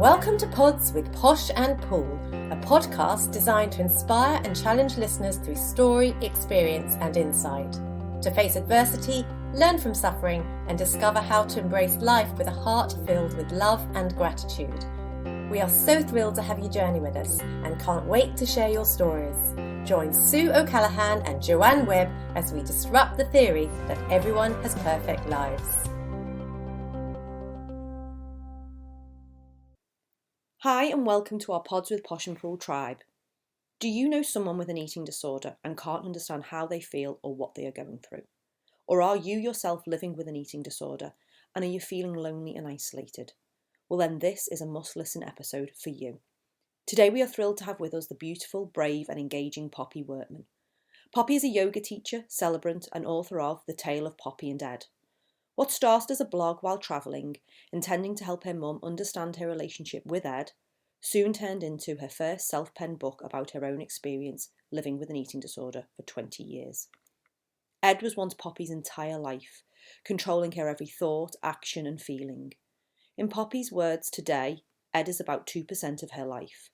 Welcome to Pods with Posh and Paul, a podcast designed to inspire and challenge listeners through story, experience and insight. To face adversity, learn from suffering and discover how to embrace life with a heart filled with love and gratitude. We are so thrilled to have you journey with us and can't wait to share your stories. Join Sue O'Callaghan and Joanne Webb as we disrupt the theory that everyone has perfect lives. Hi and welcome to our Pods with Posh and Paul tribe. Do you know someone with an eating disorder and can't understand how they feel or what they are going through? Or are you yourself living with an eating disorder and are you feeling lonely and isolated? Well then this is a must-listen episode for you. Today we are thrilled to have with us the beautiful, brave and engaging Poppy Wortman. Poppy is a yoga teacher, celebrant and author of The Tale of Poppy and Ed. What started as a blog while travelling, intending to help her mum understand her relationship with Ed, soon turned into her first self-penned book about her own experience living with an eating disorder for 20 years. Ed was once Poppy's entire life, controlling her every thought, action and feeling. In Poppy's words today, Ed is about 2% of her life.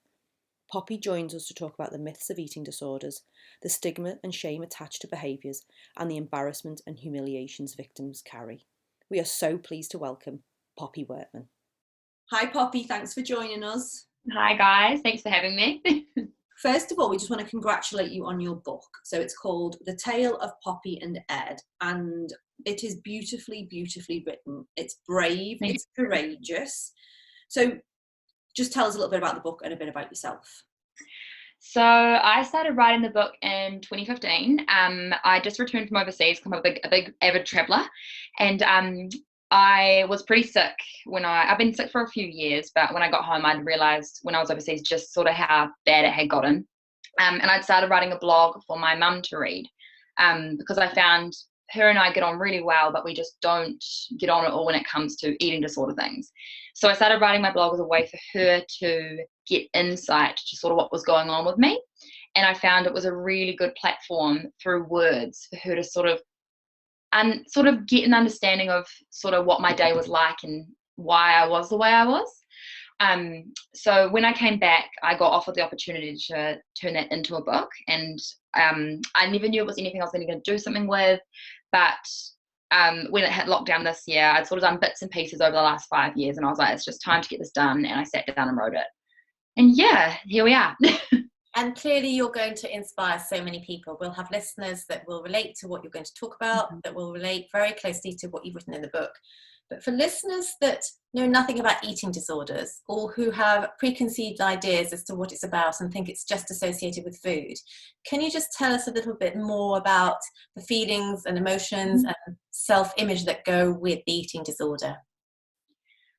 Poppy joins us to talk about the myths of eating disorders, the stigma and shame attached to behaviours, and the embarrassment and humiliations victims carry. We are so pleased to welcome Poppy Wortman. Hi Poppy, thanks for joining us. Hi guys, thanks for having me. First of all, we just want to congratulate you on your book. So it's called The Tale of Poppy and Ed, and it is beautifully, beautifully written. It's brave, it's courageous. So just tell us a little bit about the book and a bit about yourself. So I started writing the book in 2015. I just returned from overseas. I'm a big avid traveller, and I was pretty sick I've been sick for a few years, but when I got home, I'd realised when I was overseas just sort of how bad it had gotten. And I'd started writing a blog for my mum to read, because I found her and I get on really well, but we just don't get on at all when it comes to eating disorder things. So I started writing my blog as a way for her to get insight to sort of what was going on with me. And I found it was a really good platform through words for her to sort of get an understanding of sort of what my day was like and why I was the way I was. So when I came back, I got offered the opportunity to turn that into a book, and I never knew it was anything I was going to do something with, but when it hit lockdown this year, I'd sort of done bits and pieces over the last 5 years, and I was like, it's just time to get this done, and I sat down and wrote it. And yeah, here we are. And clearly you're going to inspire so many people. We'll have listeners that will relate to what you're going to talk about, that will relate very closely to what you've written in the book. But for listeners that know nothing about eating disorders or who have preconceived ideas as to what it's about and think it's just associated with food, can you just tell us a little bit more about the feelings and emotions and self-image that go with the eating disorder?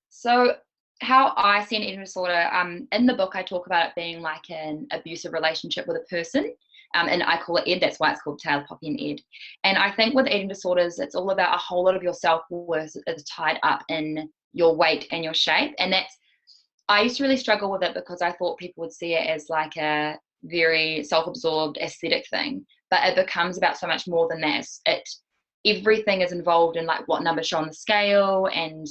So how I see an eating disorder, in the book I talk about it being like an abusive relationship with a person, and I call it Ed. That's why it's called Tale of Poppy and Ed. And I think with eating disorders, it's all about a whole lot of your self-worth is tied up in your weight and your shape. And I used to really struggle with it because I thought people would see it as like a very self-absorbed aesthetic thing, but it becomes about so much more than that. Everything is involved in like what numbers show on the scale, and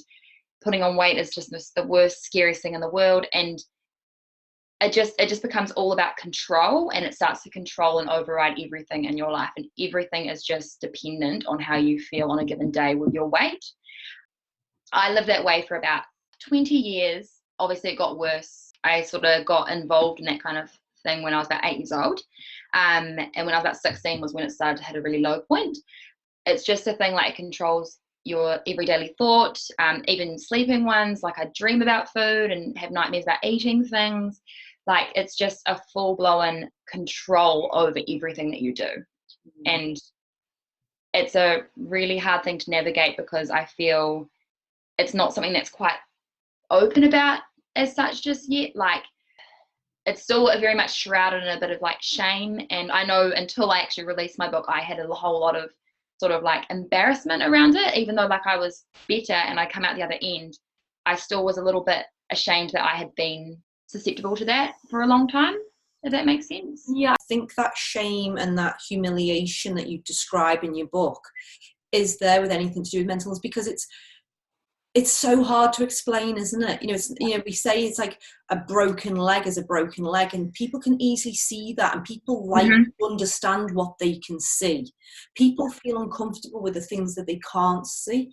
putting on weight is just the worst, scariest thing in the world. And it just becomes all about control, and it starts to control and override everything in your life, and everything is just dependent on how you feel on a given day with your weight. I lived that way for about 20 years. Obviously it got worse. I sort of got involved in that kind of thing when I was about 8 years old, and when I was about 16 was when it started to hit a really low point. It's just a thing, like it controls your everyday thought, even sleeping ones. Like I dream about food and have nightmares about eating things. Like it's just a full-blown control over everything that you do. And it's a really hard thing to navigate because I feel it's not something that's quite open about as such just yet. Like it's still very much shrouded in a bit of like shame. And I know until I actually released my book, I had a whole lot of sort of like embarrassment around it, even though like I was better and I come out the other end, I still was a little bit ashamed that I had been susceptible to that for a long time, if that makes sense. Yeah, I think that shame and that humiliation that you describe in your book is there with anything to do with mental illness, because it's it's so hard to explain, isn't it? We say it's like a broken leg is a broken leg, and people can easily see that, and people like to understand what they can see. People feel uncomfortable with the things that they can't see.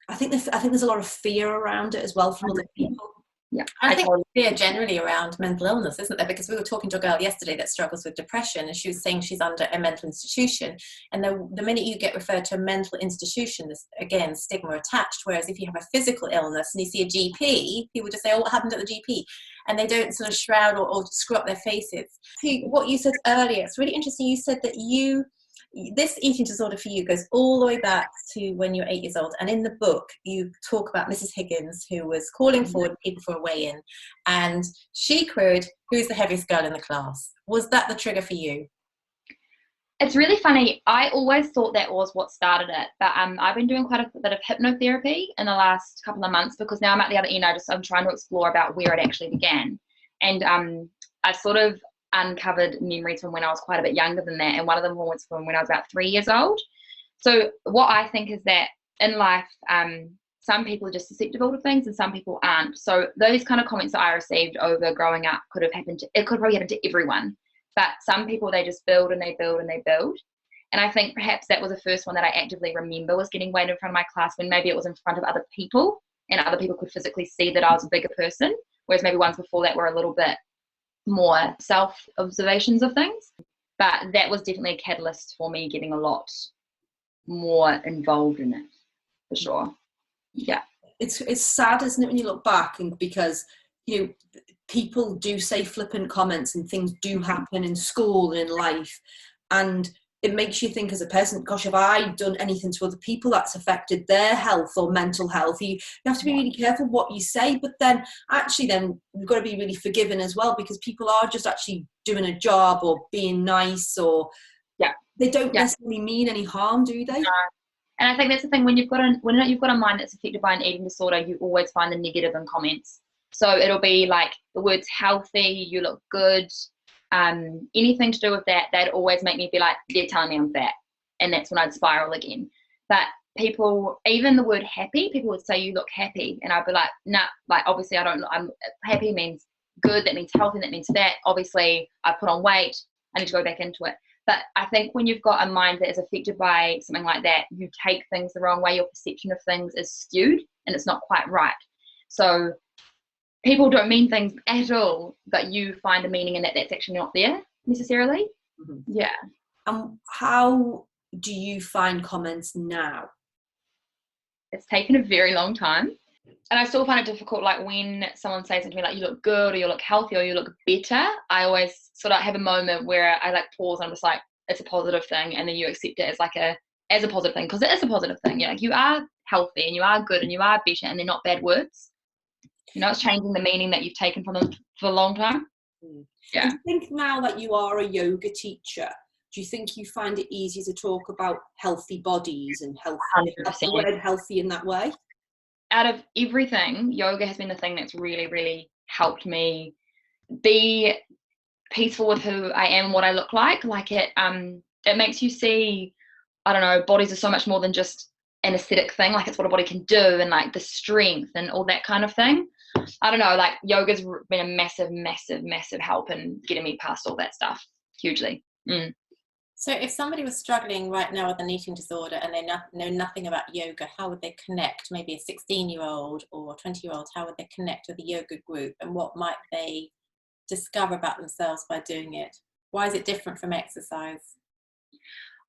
I think there's a lot of fear around it as well from other people. Yeah, I think fear generally around mental illness, isn't there? Because we were talking to a girl yesterday that struggles with depression, and she was saying she's under a mental institution. And the minute you get referred to a mental institution, there's again stigma attached. Whereas if you have a physical illness and you see a GP, people just say, "Oh, what happened at the GP?" And they don't sort of shroud or screw up their faces. What you said earlier, it's really interesting. You said that this eating disorder for you goes all the way back to when you were 8 years old, and in the book you talk about Mrs. Higgins, who was calling forward people for a weigh-in, and she queried, "Who's the heaviest girl in the class?" Was that the trigger for you? It's really funny. I always thought that was what started it, but I've been doing quite a bit of hypnotherapy in the last couple of months, because now I'm at the other end. I'm trying to explore about where it actually began, and I sort of uncovered memories from when I was quite a bit younger than that, and one of them was from when I was about 3 years old. So what I think is that in life, some people are just susceptible to things and some people aren't. So those kind of comments that I received over growing up it could probably happen to everyone, but some people, they just build and they build and they build. And I think perhaps that was the first one that I actively remember, was getting weighed in front of my class when maybe it was in front of other people and other people could physically see that I was a bigger person, whereas maybe ones before that were a little bit more self-observations of things. But that was definitely a catalyst for me getting a lot more involved in it, for sure. Yeah. It's sad, isn't it, when you look back, and because people do say flippant comments and things do happen in school and in life, and it makes you think as a person, gosh, have I done anything to other people that's affected their health or mental health? You have to be really careful what you say, but then you've got to be really forgiving as well, because people are just actually doing a job or being nice, or they don't necessarily mean any harm, do they? No. And I think that's the thing, when you've got a mind that's affected by an eating disorder, you always find the negative in comments. So it'll be like the words healthy, you look good, anything to do with that, they'd always make me be like, they're telling me I'm fat. And that's when I'd spiral again. But people, even the word happy, people would say, you look happy. And I'd be like, nah, like obviously I'm happy means good, that means healthy, that means fat. Obviously I put on weight, I need to go back into it. But I think when you've got a mind that is affected by something like that, you take things the wrong way, your perception of things is skewed and it's not quite right. So people don't mean things at all, but you find a meaning in that that's actually not there necessarily. Mm-hmm. Yeah. How do you find comments now? It's taken a very long time. And I still find it difficult, like when someone says something to me like, you look good, or you look healthy, or you look better, I always sort of have a moment where I like pause and I'm just like, it's a positive thing, and then you accept it as a positive thing, because it is a positive thing. You're like, you are healthy and you are good and you are better, and they're not bad words. It's changing the meaning that you've taken from them for a long time. Yeah. Do you think now that you are a yoga teacher, do you think you find it easier to talk about healthy bodies and healthy in that way? Out of everything, yoga has been the thing that's really, really helped me be peaceful with who I am and what I look like. Like it makes you see, I don't know, bodies are so much more than just an aesthetic thing. Like it's what a body can do, and like the strength and all that kind of thing. I don't know, like yoga's been a massive, massive, massive help in getting me past all that stuff, hugely. So if somebody was struggling right now with an eating disorder and they know nothing about yoga, how would they connect? Maybe a 16-year-old or 20-year-old, how would they connect with a yoga group, and what might they discover about themselves by doing it? Why is it different from exercise?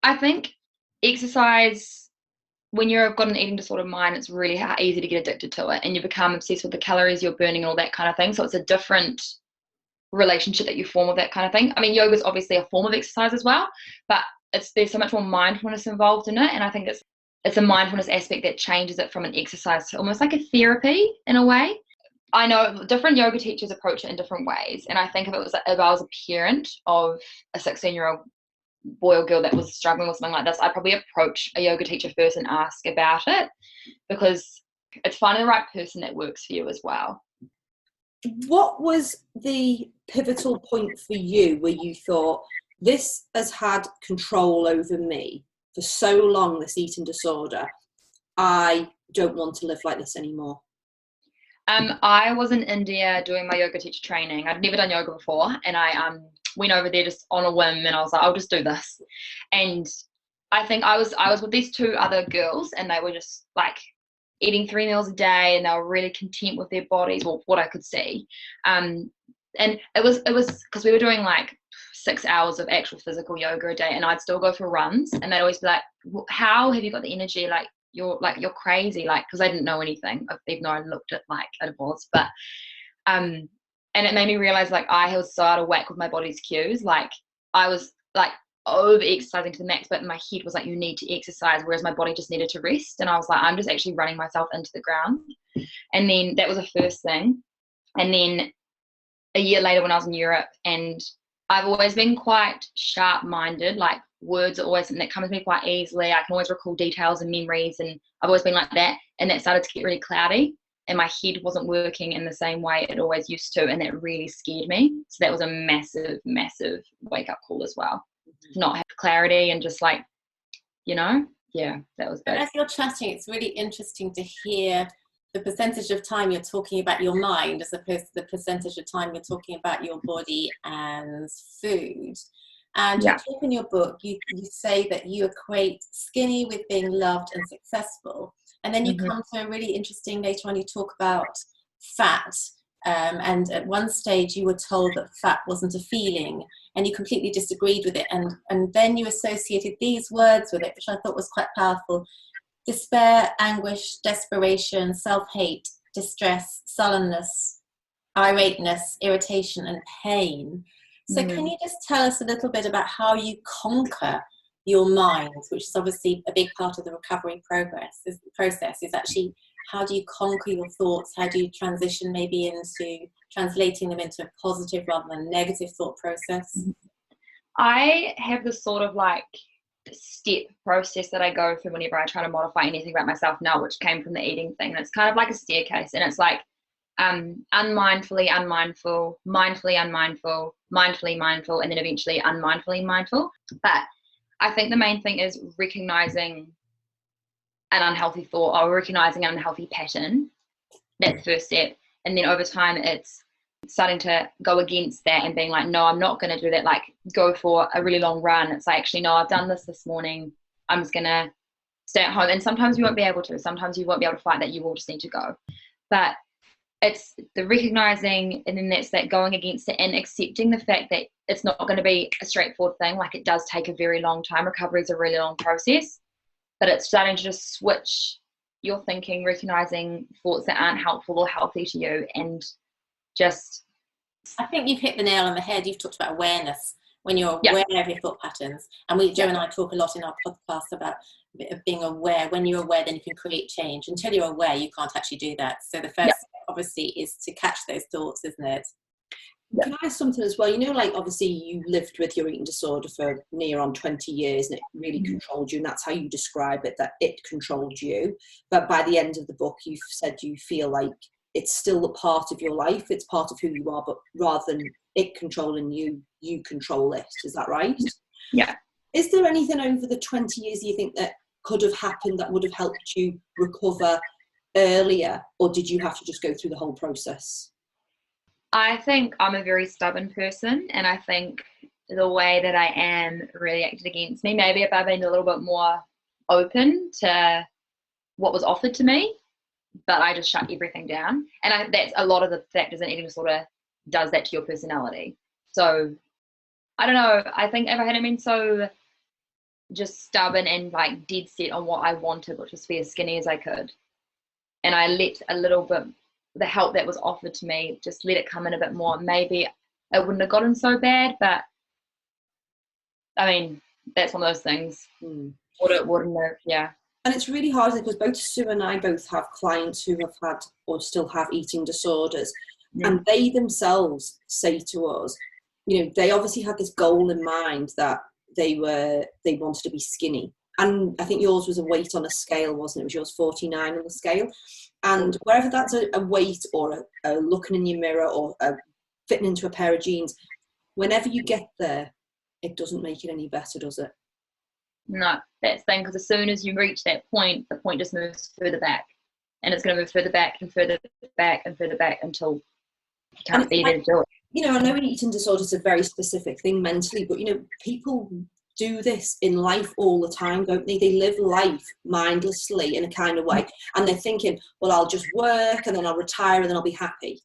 I think exercise, when you've got an eating disorder mind, it's really easy to get addicted to it, and you become obsessed with the calories you're burning and all that kind of thing. So it's a different relationship that you form with that kind of thing. I mean, yoga is obviously a form of exercise as well, but there's so much more mindfulness involved in it, and I think it's a mindfulness aspect that changes it from an exercise to almost like a therapy in a way. I know different yoga teachers approach it in different ways, and I think if I was a parent of a 16-year-old boy or girl that was struggling with something like this, I'd probably approach a yoga teacher first and ask about it, because it's finding the right person that works for you as well. What was the pivotal point for you where you thought, this has had control over me for so long, this eating disorder, I don't want to live like this anymore? I was in India doing my yoga teacher training. I'd never done yoga before, and I went over there just on a whim, and I was like, I'll just do this. And I think I was with these two other girls, and they were just like eating 3 meals a day, and they were really content with their bodies, or what I could see. And it was because we were doing like 6 hours of actual physical yoga a day, and I'd still go for runs, and they'd always be like, how have you got the energy? You're crazy, because I didn't know anything, even though I looked at like it was. But and it made me realize I was so out of whack with my body's cues. I was over exercising to the max, but my head was like, you need to exercise, whereas my body just needed to rest. And I was like, I'm just actually running myself into the ground. And then that was the first thing. And then a year later, when I was in Europe, and I've always been quite sharp-minded, words are always something that comes to me quite easily. I can always recall details and memories, and I've always been like that. And that started to get really cloudy, and my head wasn't working in the same way it always used to, and that really scared me. So that was a massive, massive wake-up call as well. Not have clarity and just that was big. As you're chatting, it's really interesting to hear the percentage of time you're talking about your mind as opposed to the percentage of time you're talking about your body and food. And you talk in your book, you say that you equate skinny with being loved and successful. And then you come to a really interesting, later on you talk about fat. And at one stage you were told that fat wasn't a feeling, and you completely disagreed with it. And then you associated these words with it, which I thought was quite powerful: despair, anguish, desperation, self-hate, distress, sullenness, irateness, irritation, and pain. So can you just tell us a little bit about how you conquer your mind, which is obviously a big part of the recovery process, is actually how do you conquer your thoughts? How do you transition maybe into translating them into a positive rather than negative thought process? I have this sort of step process that I go through whenever I try to modify anything about myself now, which came from the eating thing. And it's kind of like a staircase, and it's unmindfully unmindful, mindfully unmindful, mindfully mindful, and then eventually unmindfully mindful. But I think the main thing is recognizing an unhealthy thought or recognizing an unhealthy pattern. That's the first step. And then over time, it's starting to go against that and being like, no, I'm not going to do that. Go for a really long run. It's actually, no, I've done this morning. I'm just going to stay at home. And sometimes you won't be able to. Sometimes you won't be able to fight that. You will just need to go. But it's the recognizing, and then that's that going against it and accepting the fact that it's not going to be a straightforward thing. It does take a very long time. Recovery is a really long process, but it's starting to just switch your thinking, recognizing thoughts that aren't helpful or healthy to you, and just... I think you've hit the nail on the head. You've talked about awareness. When you're aware of your thought patterns, and Joe and I talk a lot in our podcast about being aware. When you're aware, then you can create change. Until you're aware, you can't actually do that. So the first step, obviously, is to catch those thoughts, isn't it? Can I ask something as well? Obviously you lived with your eating disorder for near on 20 years, and it really controlled you, and that's how you describe it, that it controlled you. But by the end of the book, you've said you feel like it's still a part of your life, it's part of who you are, but rather than it controlling you, you control it. Is that right? Yeah. Is there anything over the 20 years you think that could have happened that would have helped you recover earlier, or did you have to just go through the whole process? I think I'm a very stubborn person, and I think the way that I am really acted against me. Maybe if I'd been a little bit more open to what was offered to me, but I just shut everything down. And that's a lot of the factors in eating disorder does that to your personality. So I don't know. I think if I hadn't been so just stubborn and dead set on what I wanted, which was to be as skinny as I could, and I let a little bit, the help that was offered to me, just let it come in a bit more, maybe it wouldn't have gotten so bad. But I mean, that's one of those things. Wouldn't have, yeah. And it's really hard because both Sue and I both have clients who have had or still have eating disorders, and they themselves say to us, they obviously had this goal in mind that they wanted to be skinny. And I think yours was a weight on a scale, wasn't it? It was yours 49 on the scale. And wherever that's a weight or a looking in your mirror or a fitting into a pair of jeans, whenever you get there, it doesn't make it any better, does it? No, that's the thing, because as soon as you reach that point, the point just moves further back, and it's going to move further back and further back and further back until you can't be there to do it. You know, I know an eating disorder is a very specific thing mentally, but, you know, people do this in life all the time, don't they? They live life mindlessly in a kind of way, and they're thinking, well, I'll just work and then I'll retire and then I'll be happy.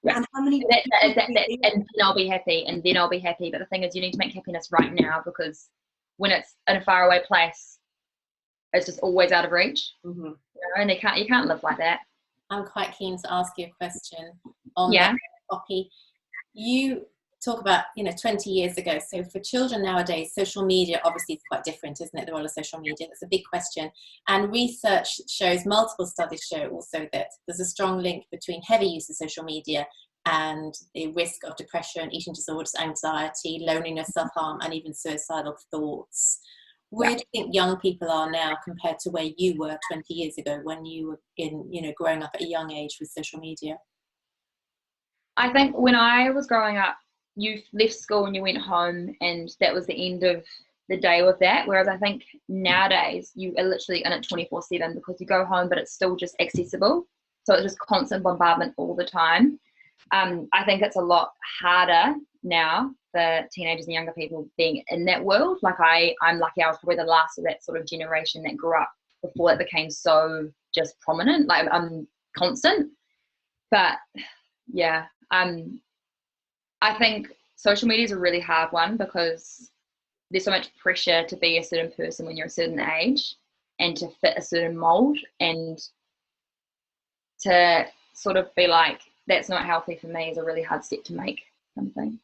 Yeah. And how many and then I'll be happy, and then I'll be happy. But the thing is, you need to make happiness right now, because when it's in a faraway place, it's just always out of reach. Mm-hmm. You know, and you can't live like that. I'm quite keen to ask you a question on Yeah. that, Poppy. You talk about, 20 years ago. So for children nowadays, social media obviously is quite different, isn't it? The role of social media. That's a big question. And research shows, multiple studies show also that there's a strong link between heavy use of social media and the risk of depression, eating disorders, anxiety, loneliness, self-harm, and even suicidal thoughts. Where do you think young people are now compared to where you were 20 years ago when you were growing up at a young age with social media? I think when I was growing up, you left school and you went home, and that was the end of the day with that. Whereas I think nowadays you are literally in it 24/7, because you go home, but it's still just accessible. So it's just constant bombardment all the time. I think it's a lot harder now for teenagers and younger people being in that world. Like I'm lucky I was probably the last of that sort of generation that grew up before it became so just prominent, like constant. But yeah, I think social media is a really hard one, because there's so much pressure to be a certain person when you're a certain age and to fit a certain mold, and to sort of be like, that's not healthy for me, is a really hard step to make, something.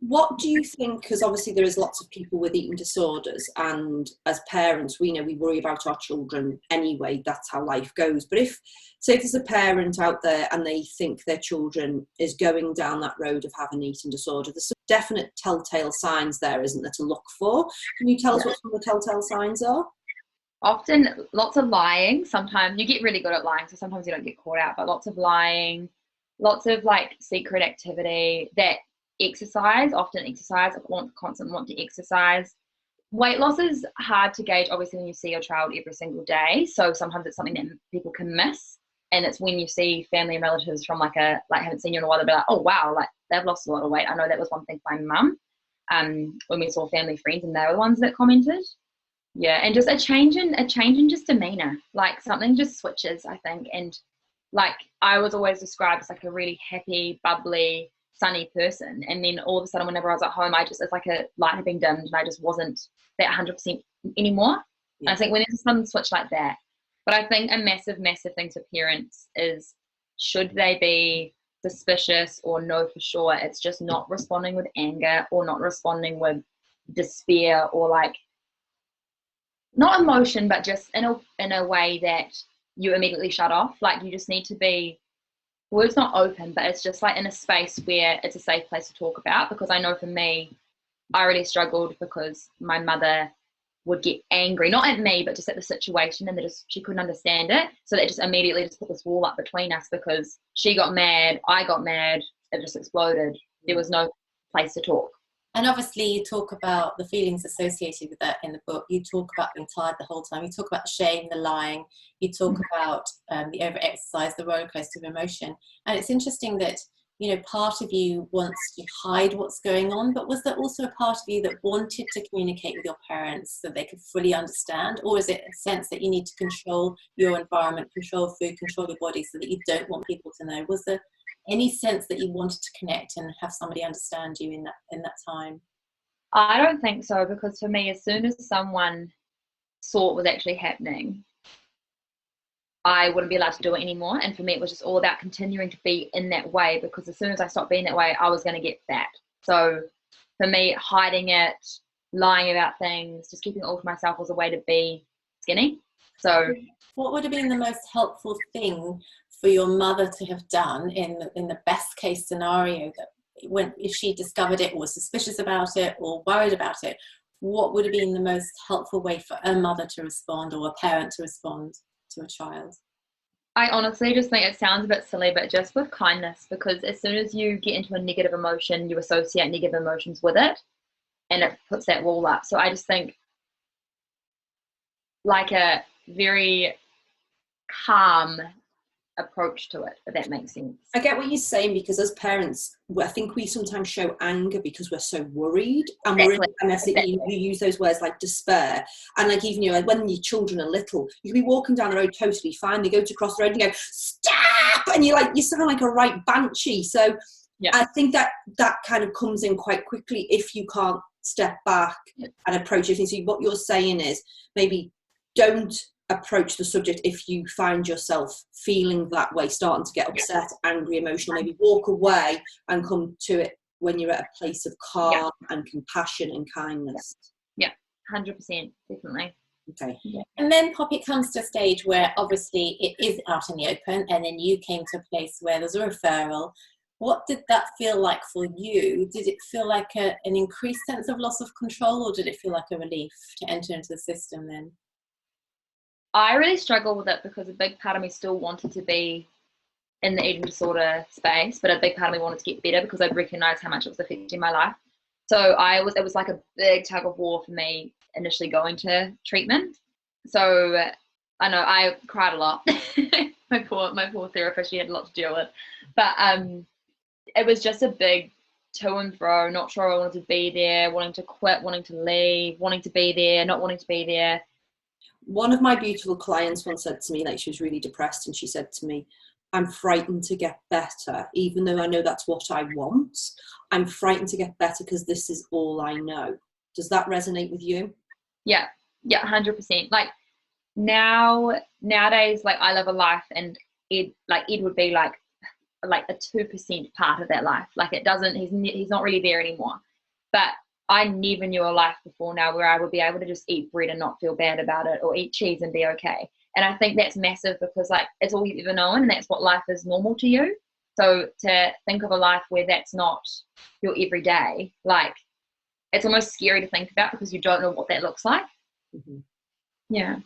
What do you think, because obviously there is lots of people with eating disorders, and as parents we know we worry about our children anyway, that's how life goes. But if, say, there's a parent out there and they think their children is going down that road of having an eating disorder, there's some definite telltale signs there, isn't there, to look for? Can you tell us what some of the telltale signs are? Often lots of lying. Sometimes you get really good at lying, so sometimes you don't get caught out, but lots of lying, lots of like secret activity, that often exercise, constant want to exercise. Weight loss is hard to gauge, obviously, when you see your child every single day. So sometimes it's something that people can miss. And it's when you see family and relatives from haven't seen you in a while, they'll be like, oh wow, like they've lost a lot of weight. I know that was one thing for my mum. When we saw family friends, and they were the ones that commented. Yeah, and just a change in just demeanor, like something just switches, I think. And like I was always described as like a really happy, bubbly, sunny person, and then all of a sudden whenever I was at home, it's like a light had been dimmed and I just wasn't that 100% anymore. Yeah. I think when there's some switch like that, but I think a massive thing for parents is, should they be suspicious or know for sure, it's just not responding with anger or not responding with despair or like not emotion, but just in a way that you immediately shut off. Like you just need to be, well, it's not open, but it's just like in a space where it's a safe place to talk about. Because I know for me, I really struggled because my mother would get angry, not at me, but just at the situation, and she couldn't understand it. So that just immediately just put this wall up between us, because she got mad, I got mad, it just exploded. There was no place to talk. And obviously you talk about the feelings associated with that in the book. You talk about being tired the whole time. You talk about the shame, the lying. You talk about the over-exercise, the roller coaster of emotion. And it's interesting that, part of you wants to hide what's going on, but was there also a part of you that wanted to communicate with your parents so they could fully understand? Or is it a sense that you need to control your environment, control food, control your body so that you don't want people to know? Was there any sense that you wanted to connect and have somebody understand you in that time? I don't think so, because for me, as soon as someone saw what was actually happening, I wouldn't be allowed to do it anymore. And for me, it was just all about continuing to be in that way, because as soon as I stopped being that way, I was going to get fat. So for me, hiding it, lying about things, just keeping it all to myself was a way to be skinny. So what would have been the most helpful thing for your mother to have done in the best case scenario, that if she discovered it or was suspicious about it or worried about it, what would have been the most helpful way for a mother to respond, or a parent to respond to a child? I honestly just think it sounds a bit silly, but just with kindness, because as soon as you get into a negative emotion, you associate negative emotions with it, and it puts that wall up. So I just think like a very calm approach to it, if that makes sense. I get what you're saying, because as parents, I think we sometimes show anger because we're so worried, and Exactly. you use those words like despair, and like even like when your children are little, you can be walking down the road totally fine, they go to cross the road and you go stop, and you sound like a right banshee. So yeah. I think that kind of comes in quite quickly if you can't step back and approach it. So what you're saying is maybe don't approach the subject if you find yourself feeling that way, starting to get upset, angry, emotional. Maybe walk away and come to it when you're at a place of calm and compassion and kindness. Yeah, 100%, definitely. Okay. Yeah. And then Poppy comes to a stage where obviously it is out in the open, and then you came to a place where there's a referral. What did that feel like for you? Did it feel like an increased sense of loss of control, or did it feel like a relief to enter into the system then? I really struggled with it because a big part of me still wanted to be in the eating disorder space, but a big part of me wanted to get better because I'd recognized how much it was affecting my life. So it was like a big tug of war for me initially going to treatment. So I know I cried a lot. my poor therapist, she had a lot to deal with. But it was just a big to and fro, not sure I wanted to be there, wanting to quit, wanting to leave, wanting to be there, not wanting to be there. One of my beautiful clients once said to me, like, she was really depressed, and she said to me, I'm frightened to get better, even though I know that's what I want. I'm frightened to get better because this is all I know. Does that resonate with you? Yeah, 100%. Like nowadays, like I live a life, and Ed would be like a 2% part of that life. Like it doesn't, he's not really there anymore. But I never knew a life before now where I would be able to just eat bread and not feel bad about it, or eat cheese and be okay. And I think that's massive because like it's all you've ever known, and that's what life is normal to you. So to think of a life where that's not your everyday, like it's almost scary to think about because you don't know what that looks like. Mm-hmm. Yeah.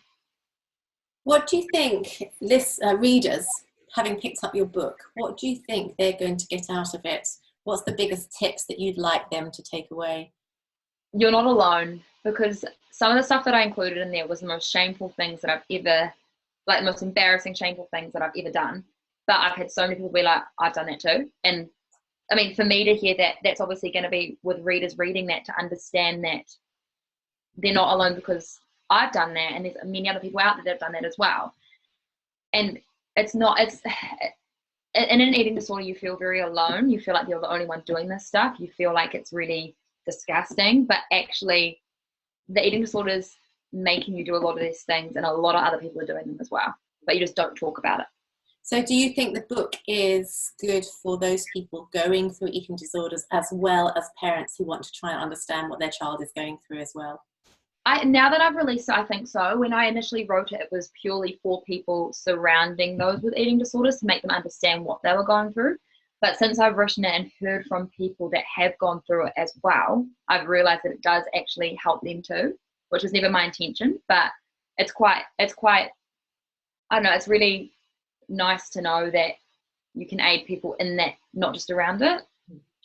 What do you think, readers, having picked up your book, what do you think they're going to get out of it? What's the biggest tips that you'd like them to take away? You're not alone, because some of the stuff that I included in there was the most shameful things that I've ever, like the most embarrassing, shameful things that I've ever done. But I've had so many people be like, I've done that too. And I mean, for me to hear that, that's obviously going to be with readers reading that to understand that they're not alone, because I've done that, and there's many other people out there that have done that as well. And in an eating disorder, you feel very alone. You feel like you're the only one doing this stuff. You feel like it's really disgusting, but actually the eating disorder is making you do a lot of these things, and a lot of other people are doing them as well, but you just don't talk about it. So do you think the book is good for those people going through eating disorders, as well as parents who want to try and understand what their child is going through as well? Now that I've released it, I think so. When I initially wrote it, it was purely for people surrounding those with eating disorders to make them understand what they were going through. But since I've written it and heard from people that have gone through it as well, I've realized that it does actually help them too, which was never my intention. But it's quite, I don't know, it's really nice to know that you can aid people in that, not just around it.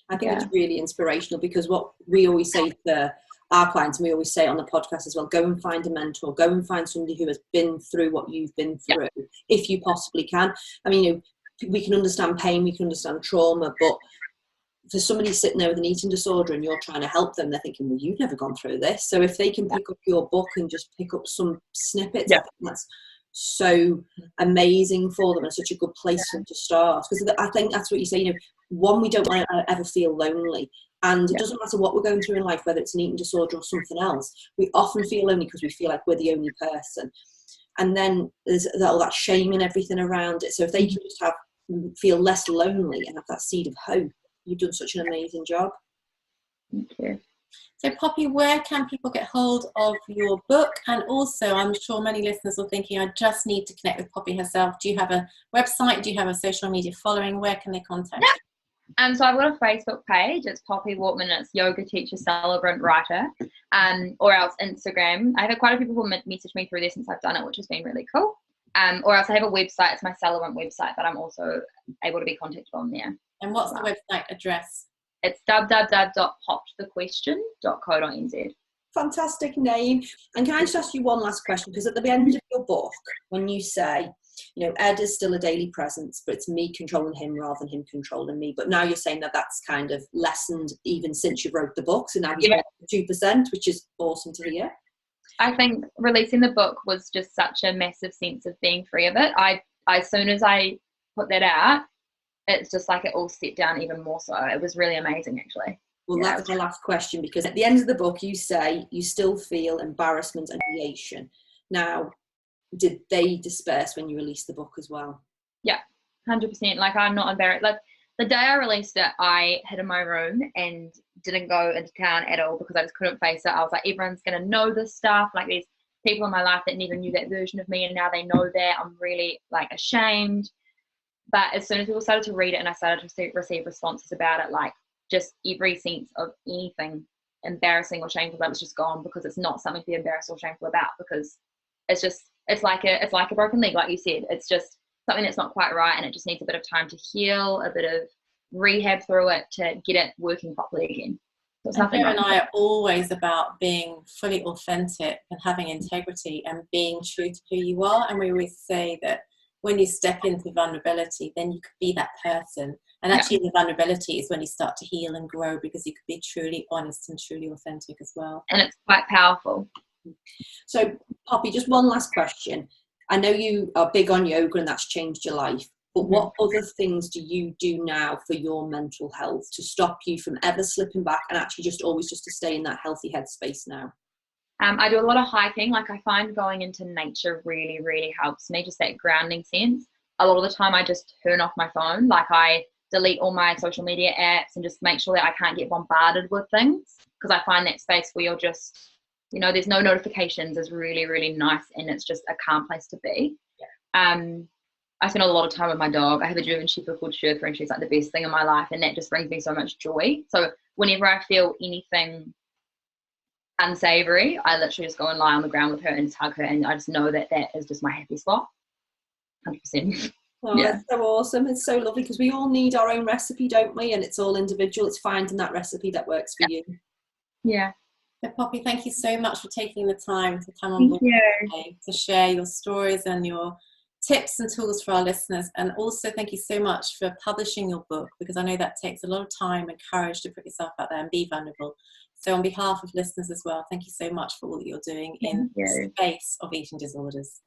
I think it's really inspirational, because what we always say to our clients, and we always say it on the podcast as well, go and find a mentor, go and find somebody who has been through what you've been through, if you possibly can. I mean, we can understand pain, we can understand trauma, but for somebody sitting there with an eating disorder and you're trying to help them, they're thinking, well, you've never gone through this. So if they can pick up your book and just pick up some snippets, I think that's so amazing for them, and such a good place for them to start. Because I think that's what you say, one, we don't want to ever feel lonely. And it doesn't matter what we're going through in life, whether it's an eating disorder or something else, we often feel lonely because we feel like we're the only person. And then there's all that shame and everything around it. So if they can just feel less lonely and have that seed of hope, you've done such an amazing job. Thank you. So Poppy, where can people get hold of your book? And also, I'm sure many listeners are thinking, I just need to connect with Poppy herself. Do you have a website? Do you have a social media following? Where can they contact you? So I've got a Facebook page. It's Poppy Wortman. It's yoga teacher, celebrant, writer. Or else Instagram. I have quite a few people message me through there since I've done it, which has been really cool. Or else I have a website. It's my celebrant website, but I'm also able to be contacted on there. And what's the website address? It's www.popthequestion.co.nz. Fantastic name. And can I just ask you one last question? Because at the end of your book, when you say, Ed is still a daily presence, but it's me controlling him rather than him controlling me. But now you're saying that that's kind of lessened even since you wrote the book. So now he's 2%, which is awesome to hear. I think releasing the book was just such a massive sense of being free of it. As soon as I put that out, it's just like it all set down even more so. It was really amazing, actually. Well, that's my last question, because at the end of the book, you say you still feel embarrassment and humiliation. Now, did they disperse when you released the book as well? Yeah, 100%. Like, I'm not embarrassed. Like, the day I released it, I hid in my room and didn't go into town at all because I just couldn't face it. I was like, everyone's going to know this stuff. Like, there's people in my life that never knew that version of me, and now they know that. I'm really, like, ashamed. But as soon as people started to read it and I started to receive responses about it, like, just every sense of anything embarrassing or shameful that was just gone, because it's not something to be embarrassed or shameful about, because it's like a broken leg, like you said. It's just something that's not quite right, and it just needs a bit of time to heal, a bit of rehab through it to get it working properly again. So it's nothing. And I are always about being fully authentic and having integrity and being true to who you are. And we always say that when you step into vulnerability, then you could be that person. And actually the vulnerability is when you start to heal and grow, because you could be truly honest and truly authentic as well. And it's quite powerful. So, Poppy, just one last question. I know you are big on yoga and that's changed your life, but what other things do you do now for your mental health to stop you from ever slipping back and actually just always just to stay in that healthy headspace now? I do a lot of hiking. Like, I find going into nature really, really helps me, just that grounding sense. A lot of the time I just turn off my phone. Like, I delete all my social media apps and just make sure that I can't get bombarded with things, because I find that space where you're just, there's no notifications is really, really nice, and it's just a calm place to be. I spend a lot of time with my dog. I have a German Shepherd called Sherpa, and she's like the best thing in my life, and that just brings me so much joy. So whenever I feel anything unsavory, I literally just go and lie on the ground with her and just hug her, and I just know that that is just my happy spot. 100%. Oh, that's so awesome. It's so lovely, because we all need our own recipe, don't we? And it's all individual. It's finding that recipe that works for you. Yeah. So, Poppy, thank you so much for taking the time to come on board today to share your stories and your tips and tools for our listeners. And also thank you so much for publishing your book, because I know that takes a lot of time and courage to put yourself out there and be vulnerable. So on behalf of listeners as well, thank you so much for all that you're doing in the space of eating disorders.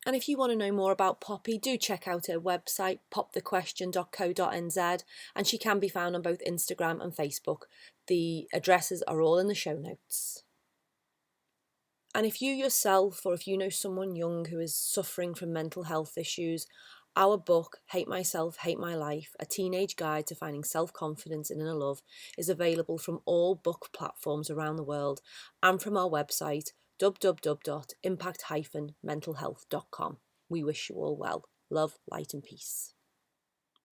And if you want to know more about Poppy, do check out her website, popthequestion.co.nz, and she can be found on both Instagram and Facebook. The addresses are all in the show notes. And if you yourself, or if you know someone young who is suffering from mental health issues, our book, Hate Myself, Hate My Life, A Teenage Guide to Finding Self-Confidence in Inner Love, is available from all book platforms around the world and from our website, www.impact-mentalhealth.com. We wish you all well. Love, light and peace.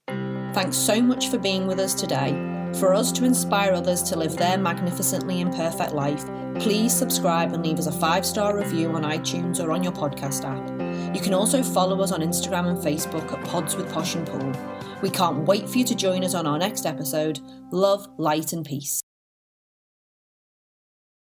Thanks so much for being with us today. For us to inspire others to live their magnificently imperfect life, please subscribe and leave us a 5-star review on iTunes or on your podcast app. You can also follow us on Instagram and Facebook at Pods with Posh and Pool. We can't wait for you to join us on our next episode. Love, light and peace.